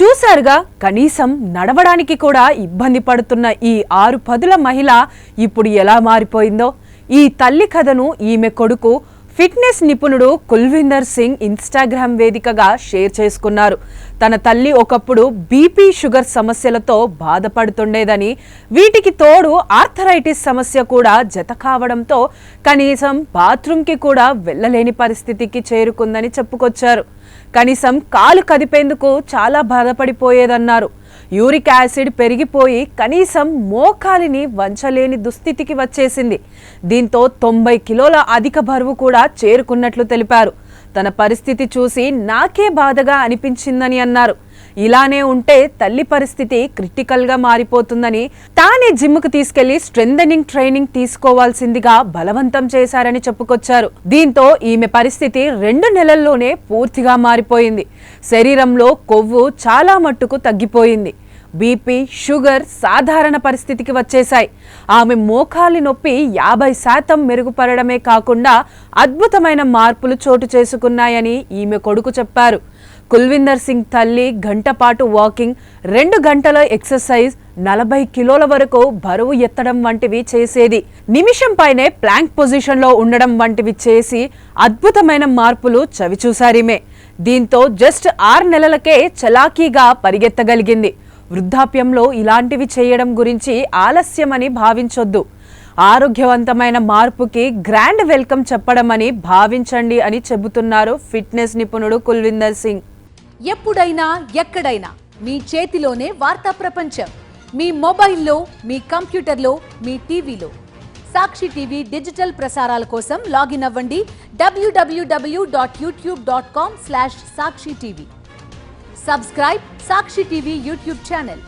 చూశారుగా, కనీసం నడవడానికి కూడా ఇబ్బంది పడుతున్న ఈ 6 పదుల మహిళ ఇప్పుడు ఎలా మారిపోయిందో. ఈ తల్లి కథను ఈమె కొడుకు ఫిట్నెస్ నిపుణుడు కుల్విందర్ సింగ్ ఇన్స్టాగ్రామ్ వేదికగా షేర్ చేసుకున్నారు. తన తల్లి ఒకప్పుడు బీపీ, షుగర్ సమస్యలతో బాధపడుతుండేదని, వీటికి తోడు ఆర్థరైటిస్ సమస్య కూడా జత కావడంతో కనీసం బాత్రూంకి కూడా వెళ్ళలేని పరిస్థితికి చేరుకుందని చెప్పుకొచ్చారు. కనీసం కాలు కదిపేందుకు చాలా బాధపడిపోయేదన్నారు. యూరిక్ యాసిడ్ పెరిగిపోయి కనీసం మోకాలిని వంచలేని దుస్థితికి వచ్చేసింది. దీంతో 90 కిలోల అధిక బరువు కూడా చేరుకున్నట్లు తెలిపారు. తన పరిస్థితి చూసి నాకే బాధగా అనిపించిందని అన్నారు. ఇలానే ఉంటే తల్లి పరిస్థితి క్రిటికల్గా మారిపోతుందని, తానే జిమ్కు తీసుకెళ్లి స్ట్రెంథనింగ్ ట్రైనింగ్ తీసుకోవాల్సిందిగా బలవంతం చేశారని చెప్పుకొచ్చారు. దీంతో ఈమె పరిస్థితి 2 నెలల్లోనే పూర్తిగా మారిపోయింది. శరీరంలో కొవ్వు చాలా మట్టుకు తగ్గిపోయింది. బీపీ, షుగర్ సాధారణ పరిస్థితికి వచ్చేశాయి. ఆమె మోకాలి నొప్పి 50% మెరుగుపడమే కాకుండా అద్భుతమైన మార్పులు చోటు చేసుకున్నాయని ఈమె కొడుకు చెప్పారు. కుల్విందర్ సింగ్ తల్లి గంట పాటు వాకింగ్, 2 గంటల ఎక్సర్సైజ్, 40 కిలోల వరకు బరువు ఎత్తడం వంటివి చేసేది. నిమిషం పైనే ప్లాంక్ పొజిషన్లో ఉండడం వంటివి చేసి అద్భుతమైన మార్పులు చవిచూసారిమే. దీంతో జస్ట్ 6 నెలలకే చలాకీగా పరిగెత్తగలిగింది. వృద్ధాప్యంలో ఇలాంటివి చేయడం గురించి ఆలస్యమని భావించొద్దు. ఆరోగ్యవంతమైన మార్పుకి గ్రాండ్ వెల్కమ్ చెప్పడమని భావించండి అని చెబుతున్నారు ఫిట్నెస్ నిపుణుడు కుల్విందర్ సింగ్. ఎప్పుడైనా ఎక్కడైనా మీ చేతిలోనే వార్తా ప్రపంచం. మీ మొబైల్లో, మీ కంప్యూటర్లో, మీ టీవీలో. సాక్షి టీవీ డిజిటల్ ప్రసారాల కోసం లాగిన్ అవ్వండి www.youtube.com/sakshi tv. Subscribe Sakshi TV YouTube channel.